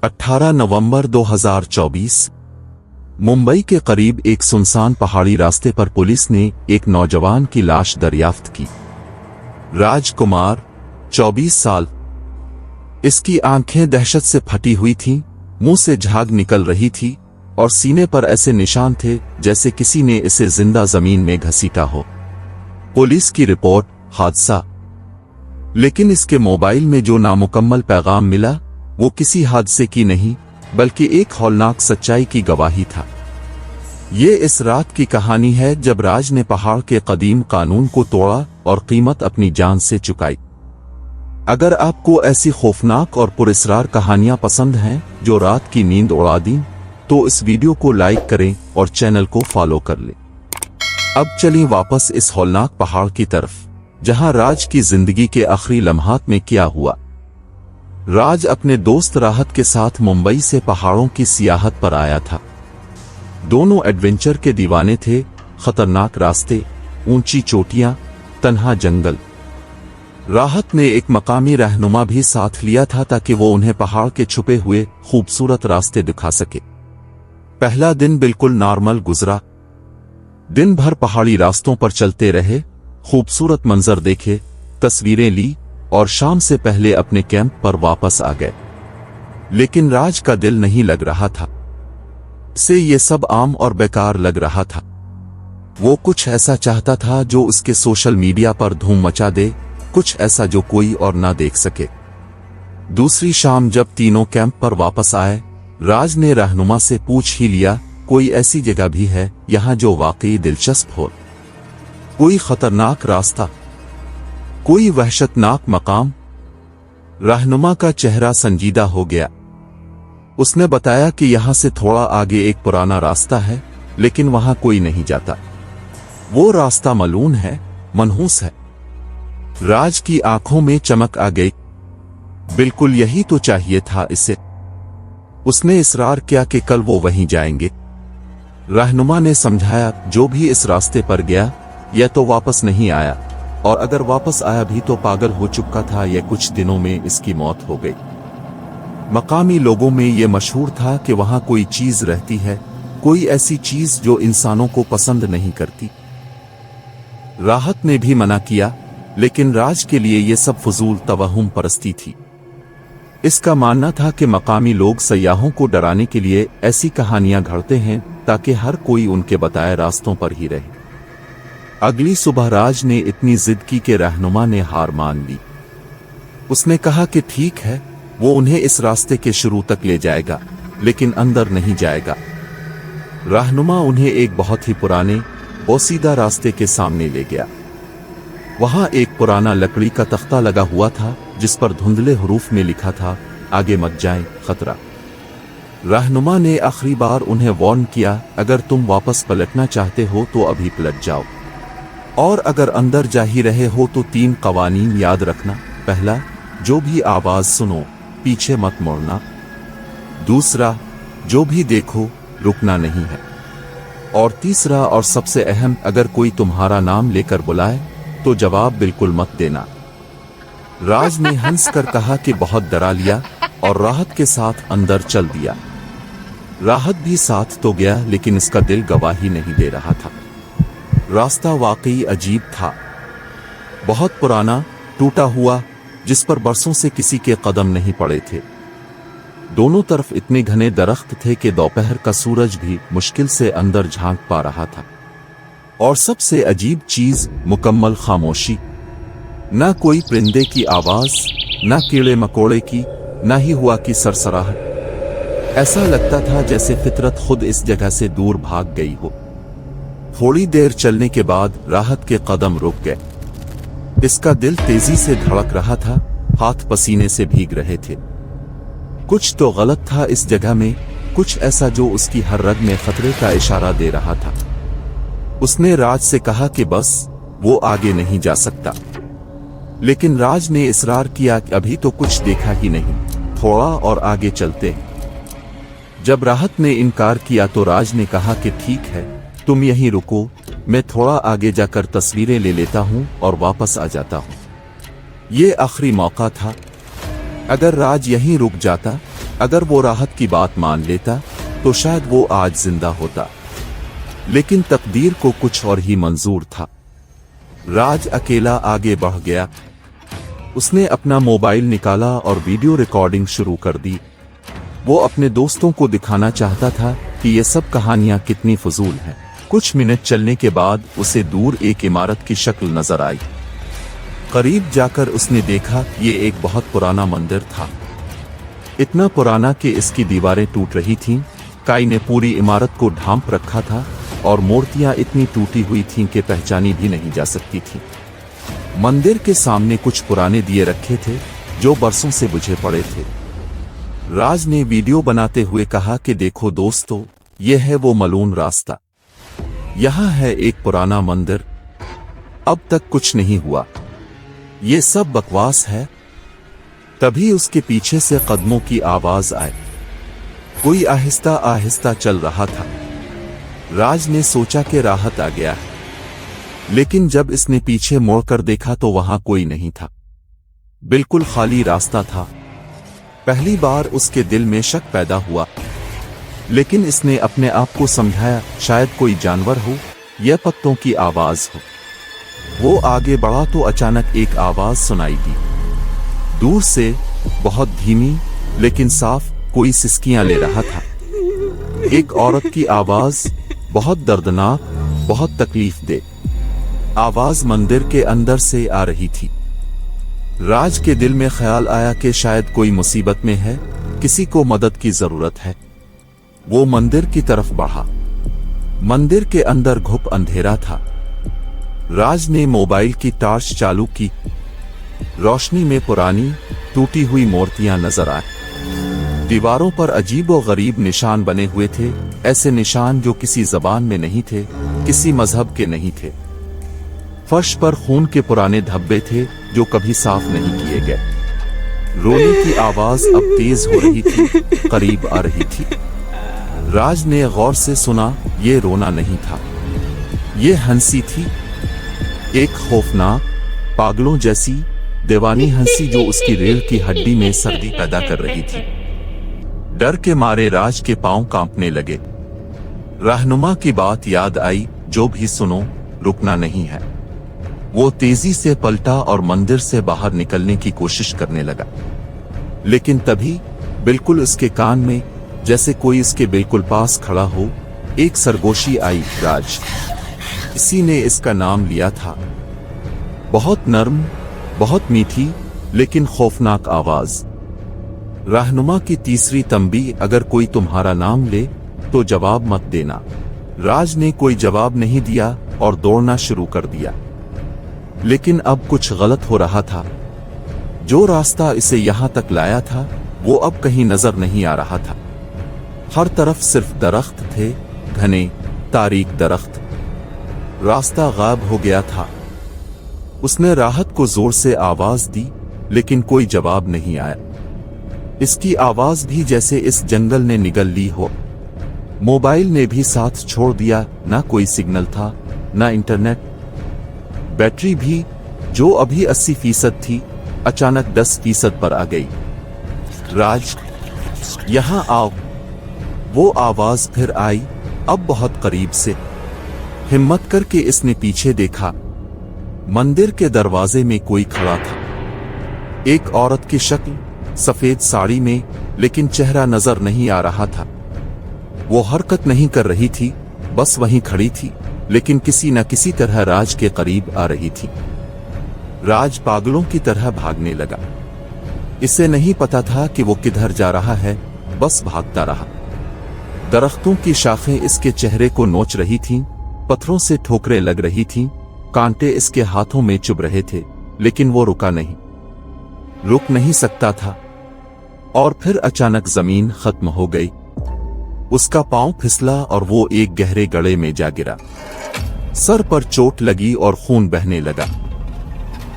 18 नवंबर 2024 मुंबई के करीब एक सुनसान पहाड़ी रास्ते पर पुलिस ने एक नौजवान की लाश दरियाफ्त की। राजकुमार 24 साल। इसकी आंखें दहशत से फटी हुई थीं, मुंह से झाग निकल रही थी और सीने पर ऐसे निशान थे जैसे किसी ने इसे जिंदा जमीन में घसीटा हो। पुलिस की रिपोर्ट, हादसा। लेकिन इसके मोबाइल में जो नामुकम्मल पैगाम मिला वो किसी हादसे की नहीं बल्कि एक हौलनाक सच्चाई की गवाही था। ये इस रात की कहानी है जब राज ने पहाड़ के कदीम कानून को तोड़ा और कीमत अपनी जान से चुकाई। अगर आपको ऐसी खौफनाक और पुरस्कार कहानियां पसंद हैं जो रात की नींद उड़ा दी, तो इस वीडियो को लाइक करें और चैनल को फॉलो कर लें। अब चलें वापस इस हौलनाक पहाड़ की तरफ जहां राज की जिंदगी के आखिरी लम्हात में क्या हुआ। राज अपने दोस्त राहत के साथ मुंबई से पहाड़ों की सियाहत पर आया था। दोनों एडवेंचर के दीवाने थे। खतरनाक रास्ते, ऊंची चोटियां, तन्हा जंगल। राहत ने एक मकामी रहनुमा भी साथ लिया था ताकि वो उन्हें पहाड़ के छुपे हुए खूबसूरत रास्ते दिखा सके। पहला दिन बिल्कुल नॉर्मल गुजरा। दिन भर पहाड़ी रास्तों पर चलते रहे, खूबसूरत मंजर देखे, तस्वीरें ली और शाम से पहले अपने कैंप पर वापस आ गए। लेकिन राज का दिल नहीं लग रहा था। से ये सब आम और बेकार लग रहा था। वो कुछ ऐसा चाहता था जो उसके सोशल मीडिया पर धूम मचा दे, कुछ ऐसा जो कोई और ना देख सके। दूसरी शाम जब तीनों कैंप पर वापस आए, राज ने रहनुमा से पूछ ही लिया, कोई ऐसी जगह भी है यहां जो वाकई दिलचस्प हो, कोई खतरनाक रास्ता, कोई वहशतनाक मकाम। रहनुमा का चेहरा संजीदा हो गया। उसने बताया कि यहां से थोड़ा आगे एक पुराना रास्ता है, लेकिन वहां कोई नहीं जाता। वो रास्ता मलून है, मनहूस है। राज की आंखों में चमक आ गई। बिल्कुल यही तो चाहिए था इसे। उसने इसरार किया कि कल वो वहीं जाएंगे। रहनुमा ने समझाया, जो भी इस रास्ते पर गया या तो वापस नहीं आया, और अगर वापस आया भी तो पागल हो चुका था या कुछ दिनों में इसकी मौत हो गई। मकामी लोगों में यह मशहूर था कि वहां कोई चीज रहती है, कोई ऐसी चीज जो इंसानों को पसंद नहीं करती। राहत ने भी मना किया, लेकिन राज के लिए यह सब फजूल तवहुम परस्ती थी। इसका मानना था कि मकामी लोग सयाहों को डराने के लिए ऐसी कहानियां घड़ते हैं ताकि हर कोई उनके बताए रास्तों पर ही रहे। अगली सुबह राज ने इतनी जिद की कि रहनुमा ने हार मान ली। उसने कहा कि ठीक है, वो उन्हें इस रास्ते के शुरू तक ले जाएगा, लेकिन अंदर नहीं जाएगा। रहनुमा उन्हें एक बहुत ही पुराने बोसीदा रास्ते के सामने ले गया। वहां एक पुराना लकड़ी का तख्ता लगा हुआ था जिस पर धुंधले हरूफ में लिखा था, आगे मत जाएं, खतरा। रहनुमा ने आखिरी बार उन्हें वार्न किया, अगर तुम वापस पलटना चाहते हो तो अभी पलट जाओ, और अगर अंदर जा ही रहे हो तो 3 कवानीन याद रखना। पहला, जो भी आवाज सुनो पीछे मत मुड़ना। दूसरा, जो भी देखो रुकना नहीं है। और तीसरा और सबसे अहम, अगर कोई तुम्हारा नाम लेकर बुलाए तो जवाब बिल्कुल मत देना। राज ने हंस कर कहा कि बहुत डरा लिया और राहत के साथ अंदर चल दिया। राहत भी साथ तो गया, लेकिन इसका दिल गवाही नहीं दे रहा था। रास्ता वाकई अजीब था, बहुत पुराना, टूटा हुआ, जिस पर बरसों से किसी के कदम नहीं पड़े थे। दोनों तरफ इतने घने दरख्त थे कि दोपहर का सूरज भी मुश्किल से अंदर झांक पा रहा था। और सबसे अजीब चीज, मुकम्मल खामोशी। ना कोई परिंदे की आवाज, ना कीड़े मकोड़े की, ना ही हवा की सरसराहट। ऐसा लगता था जैसे फितरत खुद इस जगह से दूर भाग गई हो। थोड़ी देर चलने के बाद राहत के कदम रुक गए। इसका दिल तेजी से धड़क रहा था, हाथ पसीने से भीग रहे थे। कुछ तो गलत था इस जगह में, कुछ ऐसा जो उसकी हर रग में खतरे का इशारा दे रहा था। उसने राज से कहा कि बस वो आगे नहीं जा सकता, लेकिन राज ने इसरार किया कि अभी तो कुछ देखा ही नहीं, थोड़ा और आगे चलते हैं। जब राहत ने इनकार किया तो राज ने कहा कि ठीक है, तुम यहीं रुको, मैं थोड़ा आगे जाकर तस्वीरें ले लेता हूं और वापस आ जाता हूं। ये आखिरी मौका था। अगर राज यहीं रुक जाता अगर वो राहत की बात मान लेता तो शायद वो आज जिंदा होता, लेकिन तकदीर को कुछ और ही मंजूर था। राज अकेला आगे बढ़ गया। उसने अपना मोबाइल निकाला और वीडियो रिकॉर्डिंग शुरू कर दी। वो अपने दोस्तों को दिखाना चाहता था कि ये सब कहानियां कितनी फजूल हैं। कुछ मिनट चलने के बाद उसे दूर एक इमारत की शक्ल नजर आई। करीब जाकर उसने देखा ये एक बहुत पुराना मंदिर था, इतना पुराना कि इसकी दीवारें टूट रही थीं। काई ने पूरी इमारत को ढांप रखा था और मूर्तियां इतनी टूटी हुई थीं कि पहचानी भी नहीं जा सकती थीं। मंदिर के सामने कुछ पुराने दिए रखे थे जो बरसों से बुझे पड़े थे। राज ने वीडियो बनाते हुए कहा कि देखो दोस्तों, यह है वो मलून रास्ता। यहाँ है एक पुराना मंदिर, अब तक कुछ नहीं हुआ, ये सब बकवास है। तभी उसके पीछे से कदमों की आवाज आई। कोई आहिस्ता आहिस्ता चल रहा था। राज ने सोचा कि राहत आ गया है, लेकिन जब इसने पीछे मुड़कर देखा तो वहां कोई नहीं था। बिल्कुल खाली रास्ता था। पहली बार उसके दिल में शक पैदा हुआ, लेकिन इसने अपने आप को समझाया शायद कोई जानवर हो या पत्तों की आवाज हो। वो आगे बढ़ा तो अचानक एक आवाज सुनाई दी। दूर से, बहुत धीमी लेकिन साफ, कोई सिसकियां ले रहा था। एक औरत की आवाज, बहुत दर्दनाक, बहुत तकलीफ दे। आवाज मंदिर के अंदर से आ रही थी। राज के दिल में ख्याल आया कि शायद कोई मुसीबत में है, किसी को मदद की जरूरत है। वो मंदिर की तरफ बढ़ा। मंदिर के अंदर घुप अंधेरा था। राज ने मोबाइल की टॉर्च चालू की। रोशनी में पुरानी टूटी हुई मूर्तियां नजर आई। दीवारों पर अजीब व गरीब निशान बने हुए थे, ऐसे निशान जो किसी जबान में नहीं थे, किसी मजहब के नहीं थे। फर्श पर खून के पुराने धब्बे थे जो कभी साफ नहीं किए गए। रोने की आवाज अब तेज हो रही थी, करीब आ रही थी। राज ने गौर से सुना, ये रोना नहीं था, ये हंसी थी। एक खौफनाक, पागलों जैसी, दीवानी हंसी जो उसकी रीढ़ की हड्डी में सर्दी पैदा कर रही थी। डर के मारे राज के पांव कांपने लगे। रहनुमा की बात याद आई, जो भी सुनो, रुकना नहीं है। वो तेजी से पलटा और मंदिर से बाहर निकलने की कोशिश करने लगा, लेकिन तभी बिल्कुल उसके कान में, जैसे कोई उसके बिल्कुल पास खड़ा हो, एक सरगोशी आई। राज, इसी ने इसका नाम लिया था। बहुत नर्म, बहुत मीठी, लेकिन खौफनाक आवाज। रहनुमा की तीसरी तंबी, अगर कोई तुम्हारा नाम ले तो जवाब मत देना। राज ने कोई जवाब नहीं दिया और दौड़ना शुरू कर दिया, लेकिन अब कुछ गलत हो रहा था। जो रास्ता इसे यहां तक लाया था वो अब कहीं नजर नहीं आ रहा था। हर तरफ सिर्फ दरख्त थे, घने तारीक दरख्त। रास्ता गायब हो गया था। उसने राहत को जोर से आवाज दी, लेकिन कोई जवाब नहीं आया। इसकी आवाज भी जैसे इस जंगल ने निगल ली हो। मोबाइल ने भी साथ छोड़ दिया, ना कोई सिग्नल था, ना इंटरनेट। बैटरी भी, जो अभी 80% थी, अचानक 10% पर आ गई। राज, यहां आओ। वो आवाज फिर आई, अब बहुत करीब से। हिम्मत करके इसने पीछे देखा। मंदिर के दरवाजे में कोई खड़ा था। एक औरत की शक्ल, सफेद साड़ी में, लेकिन चेहरा नजर नहीं आ रहा था। वो हरकत नहीं कर रही थी, बस वहीं खड़ी थी, लेकिन किसी न किसी तरह राज के करीब आ रही थी। राज पागलों की तरह भागने लगा। इसे नहीं पता था कि वो किधर जा रहा है, बस भागता रहा। दरख्तों की शाखें इसके चेहरे को नोच रही थीं, पत्थरों से ठोकरें लग रही थीं, कांटे इसके हाथों में चुभ रहे थे, लेकिन वो रुका नहीं, रुक नहीं सकता था। और फिर अचानक जमीन खत्म हो गई। उसका पांव फिसला और वो एक गहरे गड्ढे में जा गिरा। सर पर चोट लगी और खून बहने लगा।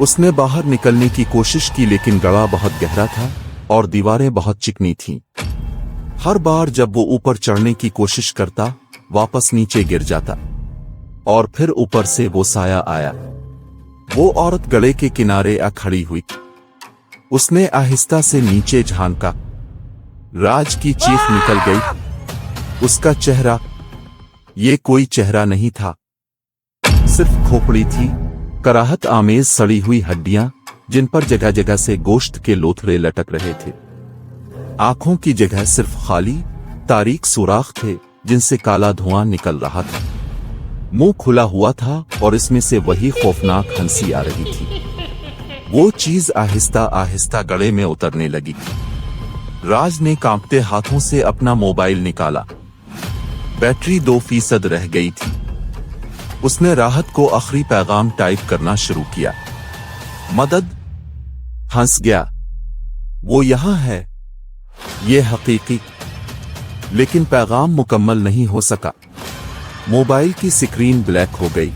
उसने बाहर निकलने की कोशिश की, लेकिन गड्ढा बहुत गहरा था और दीवारें बहुत चिकनी थीं। हर बार जब वो ऊपर चढ़ने की कोशिश करता, वापस नीचे गिर जाता। और फिर ऊपर से वो साया आया। वो औरत गड्ढे के किनारे आ खड़ी हुई। उसने आहिस्ता से नीचे झांका। राज की चीख निकल गई। उसका चेहरा, ये कोई चेहरा नहीं था, सिर्फ खोपड़ी थी, कराहत आमेज सड़ी हुई हड्डियां जिन पर जगह जगह से गोश्त के लोथड़े लटक रहे थे। आंखों की जगह सिर्फ खाली तारीक सुराख थे जिनसे काला धुआं निकल रहा था। मुंह खुला हुआ था और इसमें से वही खौफनाक हंसी आ रही थी। वो चीज आहिस्ता आहिस्ता गले में उतरने लगी। राज ने कांपते हाथों से अपना मोबाइल निकाला। बैटरी 2% रह गई थी। उसने राहत को आखिरी पैगाम टाइप करना शुरू किया। मदद। हंस गया। वो यहां है, ये हकीकी। लेकिन पैगाम मुकम्मल नहीं हो सका। मोबाइल की स्क्रीन ब्लैक हो गई।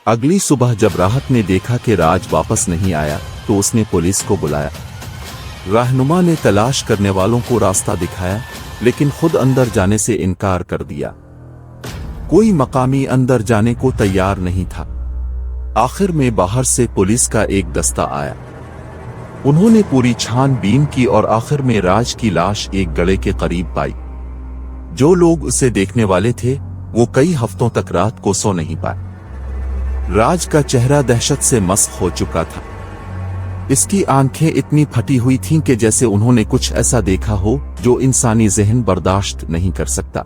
अगली सुबह जब राहत ने देखा कि राज वापस नहीं आया तो उसने पुलिस को बुलाया। रहनुमा ने तलाश करने वालों को रास्ता दिखाया, लेकिन खुद अंदर जाने से इनकार कर दिया। कोई मकामी अंदर जाने को तैयार नहीं था। आखिर में बाहर से पुलिस का एक दस्ता आया। उन्होंने पूरी छानबीन की और आखिर में राज की लाश एक गड्ढे के करीब पाई। जो लोग उसे देखने वाले थे वो कई हफ्तों तक रात को सो नहीं पाए। राज का चेहरा दहशत से मस्क हो चुका था। इसकी आंखें इतनी फटी हुई थीं कि जैसे उन्होंने कुछ ऐसा देखा हो जो इंसानी ज़हन बर्दाश्त नहीं कर सकता।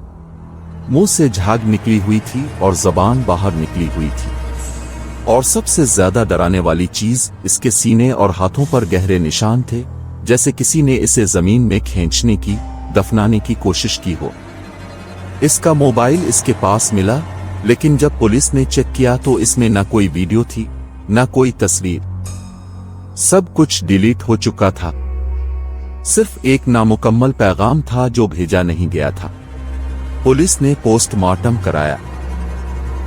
मुंह से झाग निकली हुई थी और जबान बाहर निकली हुई थी। और सबसे ज्यादा डराने वाली चीज, इसके सीने और हाथों पर गहरे निशान थे, जैसे किसी ने इसे जमीन में खींचने की, दफनाने की कोशिश की हो। इसका मोबाइल इसके पास मिला, लेकिन जब पुलिस ने चेक किया तो इसमें न कोई वीडियो थी, न कोई तस्वीर। सब कुछ डिलीट हो चुका था। सिर्फ एक नामुकम्मल पैगाम था जो भेजा नहीं गया था। पुलिस ने पोस्टमार्टम कराया।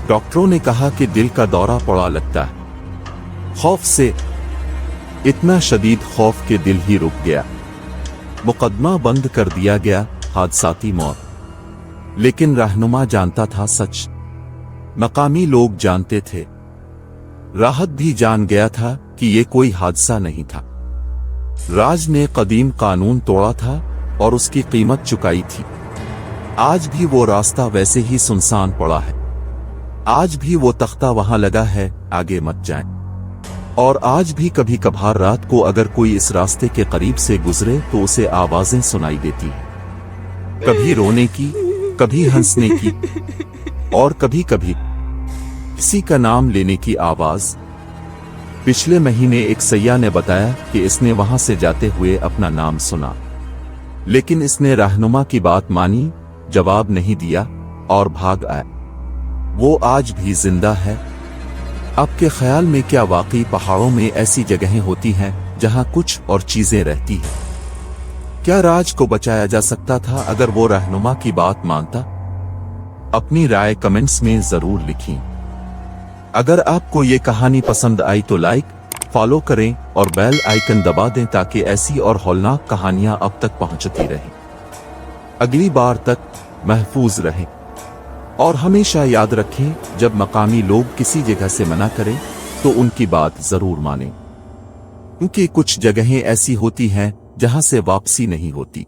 डॉक्टरों ने कहा कि दिल का दौरा पड़ा लगता है। खौफ से, इतना शदीद खौफ कि दिल ही रुक गया। मुकदमा बंद कर दिया गया, हादसाती मौत। लेकिन रहनुमा जानता था सच। मकामी लोग जानते थे। राहत भी जान गया था कि ये कोई हादसा नहीं था। राज ने कदीम कानून तोड़ा था और उसकी कीमत चुकाई थी। आज भी वो रास्ता वैसे ही सुनसान पड़ा है। आज भी वो तख्ता वहां लगा है, आगे मत जाएं। और आज भी कभी कभार रात को अगर कोई इस रास्ते के करीब से गुजरे तो उसे आवाजें सुनाई देती हैं। कभी रोने की, कभी हंसने की, और कभी कभी किसी का नाम लेने की आवाज। पिछले महीने एक सैयाह ने बताया कि इसने वहां से जाते हुए अपना नाम सुना, लेकिन इसने रहनुमा की बात मानी, जवाब नहीं दिया और भाग आया। वो आज भी जिंदा है। आपके ख्याल में क्या वाकई पहाड़ों में ऐसी जगहें होती हैं जहां कुछ और चीजें रहती हैं? क्या राज को बचाया जा सकता था अगर वो रहनुमा की बात मानता? अपनी राय कमेंट्स में जरूर लिखें। अगर आपको ये कहानी पसंद आई तो लाइक, फॉलो करें और बेल आइकन दबा दें ताकि ऐसी और हौलनाक कहानियां अब तक पहुंचती रहें। अगली बार तक महफूज रहें और हमेशा याद रखें, जब मकामी लोग किसी जगह से मना करें तो उनकी बात जरूर मानें, क्योंकि कुछ जगहें ऐसी होती हैं जहां से वापसी नहीं होती।